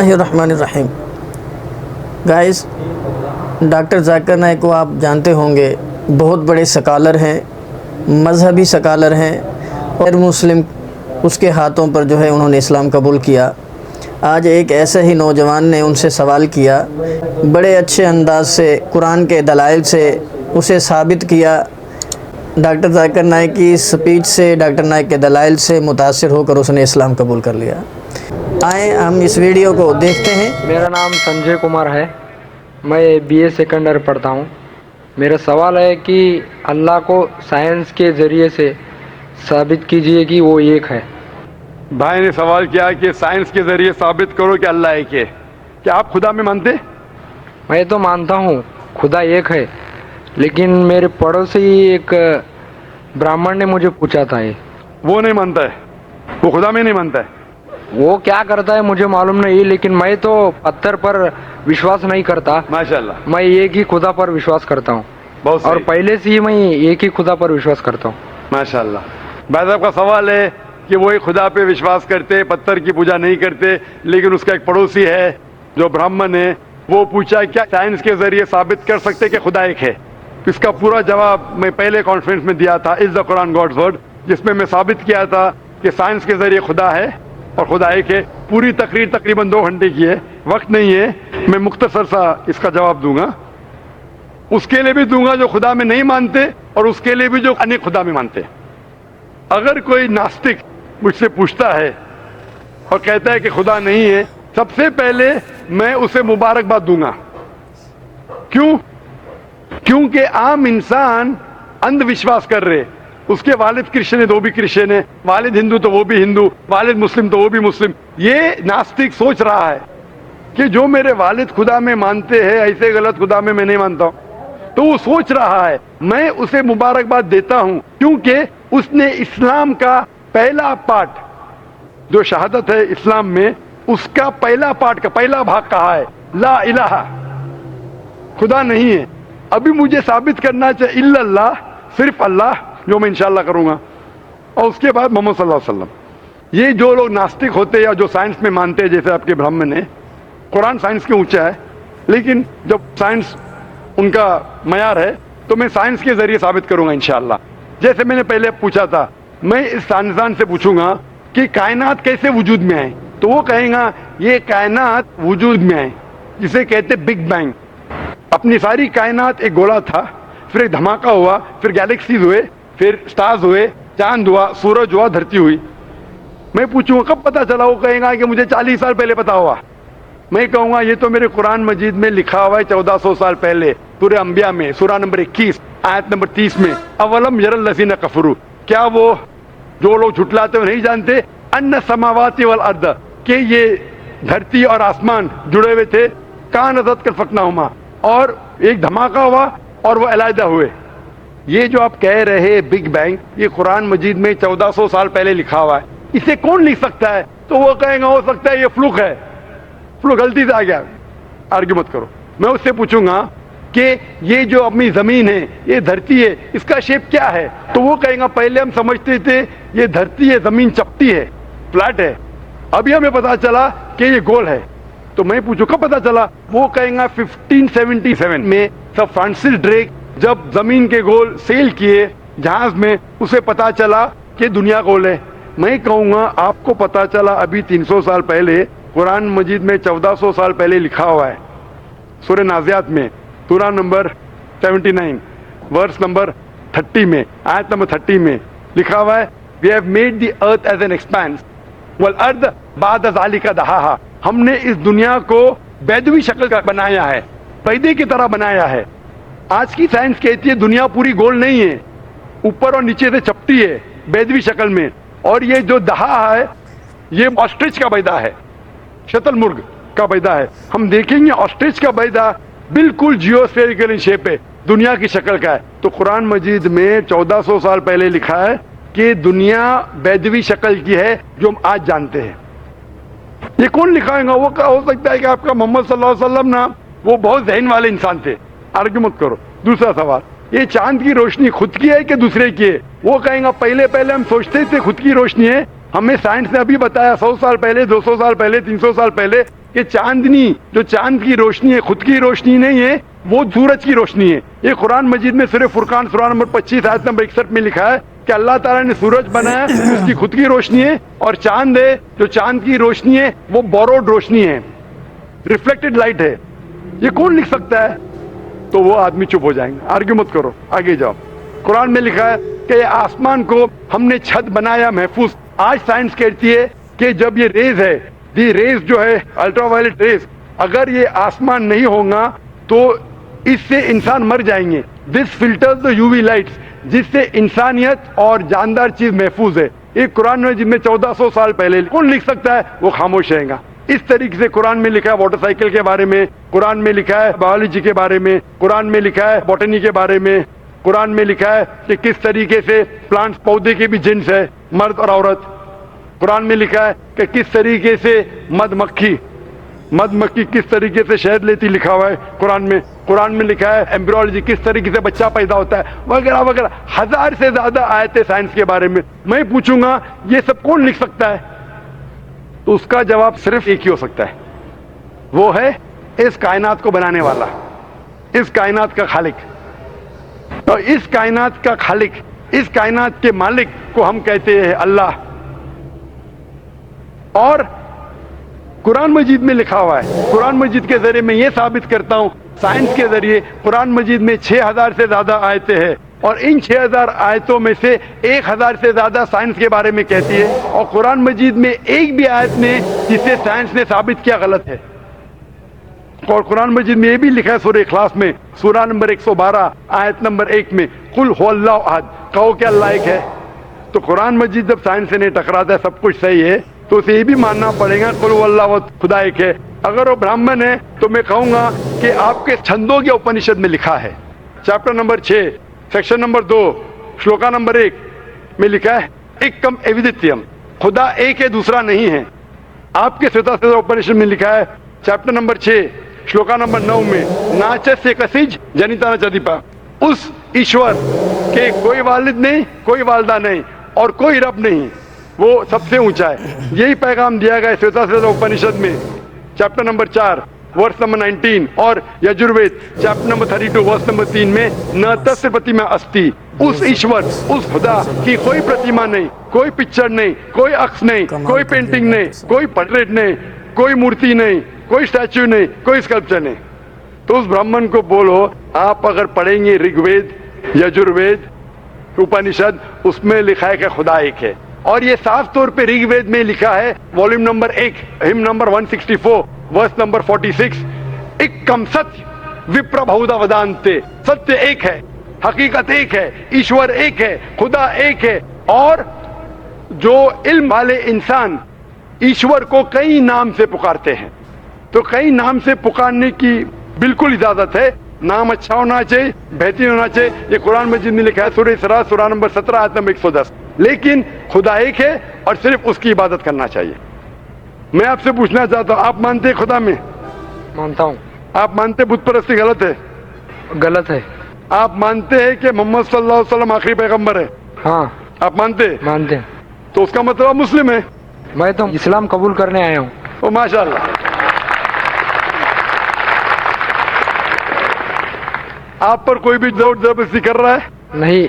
الرحمن الرحیم guys, doctor Zakir Naik کو آپ جانتے ہوں گے، بہت بڑے سکالر ہیں، مذہبی سکالر ہیں، اور مسلم اس کے ہاتھوں پر جو ہے انہوں نے اسلام قبول کیا۔ آج ایک ایسے ہی نوجوان نے ان سے سوال کیا، بڑے اچھے انداز سے قرآن کے دلائل سے اسے ثابت کیا۔ ڈاکٹر ذاکر نائک کی سپیچ سے، ڈاکٹر نائک کے دلائل سے متاثر ہو کر اس نے اسلام قبول کر لیا۔ آئیں ہم اس ویڈیو کو دیکھتے ہیں۔ میرا نام سنجے کمار ہے، میں BA سیکنڈ ایئر پڑھتا ہوں۔ میرا سوال ہے کہ اللہ کو سائنس کے ذریعے سے ثابت کیجئے کہ وہ ایک ہے۔ بھائی نے سوال کیا کہ سائنس کے ذریعے ثابت کرو کہ اللہ ایک ہے۔ کیا آپ خدا میں مانتے؟ میں تو مانتا ہوں خدا ایک ہے، لیکن میرے پڑوسی ایک برہمن نے مجھے پوچھا تھا، وہ نہیں مانتا ہے، وہ خدا میں نہیں مانتا ہے۔ وہ کیا کرتا ہے مجھے معلوم نہیں، لیکن میں تو پتھر پر وشواس نہیں کرتا، ماشاءاللہ، میں ایک ہی خدا پر وشواس کرتا ہوں، بہت اور صحیح، پہلے سے ہی میں ایک ہی خدا پر وشواس کرتا ہوں۔ ماشاءاللہ۔ بھائی صاحب کا سوال ہے کہ وہ ایک خدا پہ وشواس کرتے، پتھر کی پوجا نہیں کرتے، لیکن اس کا ایک پڑوسی ہے جو برہمن ہے، وہ پوچھا کیا سائنس کے ذریعے ثابت کر سکتے کہ خدا ایک ہے؟ اس کا پورا جواب میں پہلے کانفرنس میں دیا تھا، از دا قرآن گاڈز ورڈ، جس میں ثابت کیا تھا کہ سائنس کے ذریعے خدا ہے اور خدا ایک ہے۔ پوری تقریر تقریباً 2 گھنٹے کی ہے، وقت نہیں ہے، میں مختصر سا اس کا جواب دوں گا۔ اس کے لیے بھی دوں گا جو خدا میں نہیں مانتے، اور اس کے لیے بھی جو انیک خدا میں مانتے۔ اگر کوئی ناستک مجھ سے پوچھتا ہے اور کہتا ہے کہ خدا نہیں ہے، سب سے پہلے میں اسے مبارکباد دوں گا۔ کیوں؟ کیونکہ عام انسان اندھ وشواس کر رہے، اس کے والد کرسچن ہے تو وہ بھی کرسچن ہے، والد ہندو تو وہ بھی ہندو، والد مسلم تو وہ بھی مسلم۔ یہ ناستک سوچ رہا ہے کہ جو میرے والد خدا میں مانتے ہیں، ایسے غلط خدا میں نہیں مانتا ہوں، تو وہ سوچ رہا ہے۔ میں اسے مبارکباد دیتا ہوں کیونکہ اس نے اسلام کا پہلا پارٹ جو شہادت ہے اسلام میں، اس کا پہلا پارٹ کا پہلا بھاگ کہا ہے لا الہ، خدا نہیں ہے۔ ابھی مجھے ثابت کرنا چاہیے الا اللہ، صرف اللہ، جو میں انشاءاللہ کروں گا، اور اس کے بعد محمد صلی اللہ علیہ وسلم۔ یہ جو لوگ ناستک ہوتے یا جو سائنس میں مانتے ہیں، جیسے آپ کے برہمن ہیں، قرآن سائنس کے اونچا ہے، لیکن جب سائنس ان کا معیار ہے تو میں سائنس کے ذریعے ثابت کروں گا انشاءاللہ۔ جیسے میں نے پہلے پوچھا تھا، میں اس سائنسدان سے پوچھوں گا کہ کائنات کیسے وجود میں آئے، تو وہ کہیں گا یہ کائنات وجود میں آئے، جسے کہتے بگ بینگ۔ اپنی ساری کائنات ایک گولا تھا، پھر ایک دھماکہ ہوا، پھر گیلیکسیز ہوئے، پھر سٹارز ہوئے، چاند ہوا، سورج ہوا، دھرتی ہوئی۔ میں پوچھوں گا کب پتا چلا، وہ کہے گا کہ مجھے 40 سال پہلے پتا ہوا۔ میں کہوں گا یہ تو میرے قرآن مجید میں لکھا ہوا ہے 1400 سال پہلے، سورہ انبیاء میں، سورہ نمبر 21 آیت نمبر 30 میں، اولم یر الذین کفروا، کیا وہ جو لوگ جھٹلاتے ہیں نہیں جانتے ان السماوات والارض، کہ یہ دھرتی اور آسمان جڑے ہوئے تھے، کانت کالفکناہما، اور ایک دھماکہ ہوا اور وہ علیحدہ ہوئے۔ یہ جو آپ کہہ رہے بگ بینگ، یہ قرآن مجید میں 1400 سال پہلے لکھا ہوا ہے، اسے کون لکھ سکتا ہے؟ تو وہ کہیں گا ہو سکتا ہے یہ فلوک ہے، فلوک غلطی سے آ گیا، آرگیو مت کرو۔ میں اس سے پوچھوں گا کہ یہ جو اپنی زمین ہے، یہ دھرتی ہے، اس کا شیپ کیا ہے؟ تو وہ کہیں گا پہلے ہم سمجھتے تھے یہ دھرتی ہے، زمین چپٹی ہے، فلیٹ ہے، ابھی ہمیں پتا چلا کہ یہ گول ہے۔ تو میں پوچھوں کب پتا چلا؟ وہ کہیں گا 1577 میں سر فرانسس ڈریک جب زمین کے گول سیل کیے جہاز میں، اسے پتا چلا کہ دنیا گول ہے۔ میں کہوں گا آپ کو پتا چلا ابھی 300 سال پہلے، قرآن مجید میں 1400 سال پہلے لکھا ہوا ہے، سورہ نازعات میں، سورہ نمبر 79 ورس نمبر 30 میں، آیت نمبر 30 میں لکھا ہوا ہے we have made the earth as an expanse والارض بعد ذلك دحاها، ہم نے اس دنیا کو بیدوی شکل کا بنایا ہے، پیدے کی طرح بنایا ہے۔ آج کی سائنس کہتی ہے دنیا پوری گول نہیں ہے، اوپر اور نیچے سے چپٹی ہے بیدوی شکل میں، اور یہ جو دہا ہے یہ آسٹرچ کا بیدا ہے، شتل مرغ کا بیدا ہے۔ ہم دیکھیں گے آسٹرچ کا بیدا بالکل جیو اسفیریکل شیپ ہے، دنیا کی شکل کا ہے۔ تو قرآن مجید میں 1400 سال پہلے لکھا ہے کہ دنیا بیدوی شکل کی ہے جو ہم آج جانتے ہیں۔ یہ کون لکھائے گا؟ وہ ہو سکتا ہے کہ آپ کا محمد صلی اللہ علیہ وسلم نا، وہ بہت ذہن والے انسان تھے، آرگیو مت کرو۔ دوسرا سوال، یہ چاند کی روشنی خود کی ہے کہ دوسرے کی ہے؟ وہ کہیں گا پہلے ہم سوچتے تھے خود کی روشنی ہے، ہمیں سائنس نے ابھی بتایا 100 سال پہلے، 200 سال پہلے، 300 سال پہلے کہ چاندنی جو چاند کی روشنی ہے خود کی روشنی نہیں ہے, وہ سورج کی روشنی ہے. یہ قرآن مجید میں سورہ فرقان سورہ نمبر 25 آیت نمبر 61 میں لکھا ہے کہ اللہ تعالیٰ نے سورج بنایا, اس کی خود کی روشنی ہے, اور چاند ہے جو چاند کی روشنی ہے وہ بوروڈ روشنی ہے, ریفلیکٹڈ لائٹ ہے. یہ کون لکھ سکتا ہے؟ تو وہ آدمی چپ ہو جائیں گے, آرگیو مت کرو, آگے جاؤ. قرآن میں لکھا ہے کہ یہ آسمان کو ہم نے چھت بنایا محفوظ. آج سائنس کہتی ہے کہ جب یہ ریز ہے, دی ریز جو ہے الٹرا وائلٹ ریز, اگر یہ آسمان نہیں ہوگا تو اس سے انسان مر جائیں گے. This filters the U V lights, جس سے انسانیت اور جاندار چیز محفوظ ہے. یہ قرآن میں جن میں 1400 سال پہلے کون لکھ سکتا ہے؟ وہ خاموش رہے گا. اس طریقے سے قرآن میں لکھا ہے واٹر سائیکل کے بارے میں, قرآن میں لکھا ہے بایولوجی کے بارے میں, قرآن میں لکھا ہے بوٹنی کے بارے میں, قرآن میں لکھا ہے کہ کس طریقے سے پلانٹس پودے کے بھی جنس ہے, مرد اور عورت. قرآن میں لکھا ہے کہ کس طریقے سے مد مکھی کس طریقے سے شہد لیتی, لکھا ہوا ہے قرآن میں. قرآن میں لکھا ہے ایمبریولوجی کس طریقے سے بچہ پیدا ہوتا ہے, وغیرہ وغیرہ. 1000 سے زیادہ آیتیں سائنس کے بارے میں. میں پوچھوں گا یہ سب کون لکھ سکتا ہے؟ تو اس کا جواب صرف ایک ہی ہو سکتا ہے, وہ ہے اس کائنات کو بنانے والا, اس کائنات کا خالق. اور اس کائنات کا خالق, اس کائنات کے مالک کو ہم کہتے ہیں اللہ. اور قرآن مجید میں لکھا ہوا ہے, قرآن مجید کے ذریعے میں یہ ثابت کرتا ہوں, سائنس کے ذریعے قرآن مجید میں 6000 سے زیادہ آیتیں ہیں, اور ان 6000 آیتوں میں سے 1000 سے زیادہ سائنس کے بارے میں کہتی ہے, اور قرآن مجید میں ایک بھی آیت نے جسے سائنس نے ثابت کیا غلط ہے. اور قرآن مجید میں یہ بھی لکھا ہے سورہ اخلاص میں سورہ نمبر 112 آیت نمبر 1 میں, قل هو اللہ احد, کہو کہ اللہ ایک ہے. تو قرآن مجید جب سائنس سے نہیں ٹکراتا ہے, سب کچھ صحیح ہے, تو اسے یہ بھی ماننا پڑے گا قل هو اللہ خدا ایک ہے. اگر وہ برہمن ہے تو میں کہوں گا کہ آپ کے چھندوں کے اپنشد میں لکھا ہے, chapter number 6 section number 2 shloka number 1 میں لکھا ہے ایکم ایودتیم, خدا ایک ہے دوسرا نہیں ہے. آپ کے سوتا اپنشد میں لکھا ہے چیپٹر نمبر 6 شلوکا نمبر 9 میں ناچت سے کسیج جنیتا چدیپا, اس ایشور کے کوئی والد نہیں, کوئی والدہ نہیں, اور کوئی رب نہیں, وہ سب سے اونچا ہے. یہی پیغام دیا گیا سوتا اپنشد میں چیپٹر نمبر 4 ورس نمبر 19, اور Yajurveda chapter number 32 verse number 3 میں نہ تس پرتیما استی, اس ایشور اس خدا کی کوئی پرتیما نہیں, کوئی پکچر نہیں, کوئی عکس نہیں, کوئی پینٹنگ نہیں, کوئی پورٹریٹ نہیں, کوئی مورتی نہیں, کوئی اسٹیچو نہیں, کوئی اسکلپچر نہیں. تو اس برہمن کو بولو, آپ اگر پڑھیں گے رگ وید, یجروید, اپنشد, اس میں لکھا ہے کہ خدا ایک ہے. اور یہ صاف طور پہ رگ وید میں لکھا ہے والیوم نمبر 1 ہم نمبر 164 ورس نمبر 46, ایکم ستیہ وپر بہودا ودانتے, ستیہ ایک ہے, حقیقت ایک ہے, ایشور ایک ہے, خدا ایک ہے. اور جو علم والے انسان ایشور کو کئی نام سے پکارتے ہیں, تو کئی نام سے پکارنے کی بالکل اجازت ہے, نام اچھا ہونا چاہیے, بہترین ہونا چاہیے. یہ قرآن مجید میں لکھا ہے سورہ اسراء سورہ نمبر 17 آیت نمبر 110. لیکن خدا ایک ہے اور صرف اس کی عبادت کرنا چاہیے. میں آپ سے پوچھنا چاہتا ہوں, آپ مانتے ہیں خدا میں؟ مانتا ہوں. آپ مانتے بت پرستی غلط ہے؟ غلط ہے. آپ مانتے ہیں کہ محمد صلی اللہ علیہ وسلم آخری پیغمبر ہے؟ ہاں آپ مانتے ہیں؟ مانتے ہیں. تو اس کا مطلب آپ مسلم ہیں. میں تو اسلام قبول کرنے آیا ہوں. او ماشاء اللہ. آپ پر کوئی بھی زور زبردستی کر رہا ہے؟ نہیں,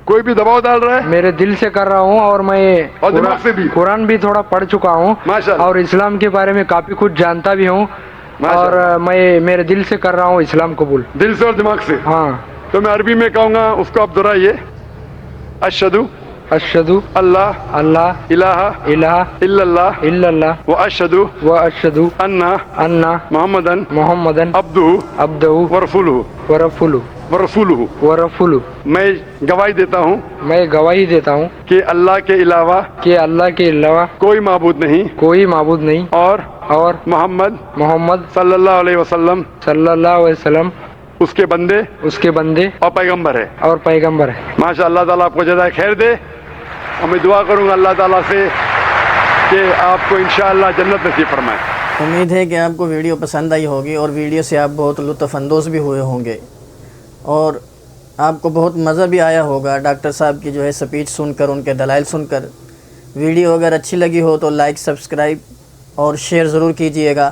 کوئی بھی دباؤ ڈال رہا ہے؟ میرے دل سے کر رہا ہوں, اور میں اور دماغ سے بھی؟ قرآن بھی تھوڑا پڑھ چکا ہوں, ماشاءاللہ. اور اسلام کے بارے میں کافی کچھ جانتا بھی ہوں, اور میں میرے دل سے کر رہا ہوں اسلام قبول. دل سے اور دماغ سے؟ ہاں. تو میں عربی میں کہوں گا, اس کو آپ دہرائیے. اشہدو اشہدو اللہ اللہ الہ الہ الا اللہ الا اللہ و اشہدو و اشہدو انا انہ محمدن محمدن عبدہ عبدہ ورسولہ ورسولہ ورسولہ. ورسولہ. میں گواہی دیتا ہوں میں گواہی دیتا ہوں کہ اللہ کے علاوہ کہ اللہ کے علاوہ کوئی معبود نہیں, کوئی معبود نہیں, اور محمد محمد صلی اللہ علیہ وسلم صلی اللہ علیہ وسلم اس کے بندے اس کے بندے اور پیغمبر ہے. اور پیغمبر ہے. ماشاء اللہ تعالیٰ آپ کو جزائے خیر دے, اور میں دعا کروں گا اللہ تعالیٰ سے کہ آپ کو انشاءاللہ جنت نصیب فرمائے. امید ہے کہ آپ کو ویڈیو پسند آئی ہوگی, اور ویڈیو سے آپ بہت لطف اندوز بھی ہوئے ہوں گے, اور آپ کو بہت مزہ بھی آیا ہوگا ڈاکٹر صاحب کی جو ہے سپیچ سن کر, ان کے دلائل سن کر. ویڈیو اگر اچھی لگی ہو تو لائک, سبسکرائب اور شیئر ضرور کیجئے گا.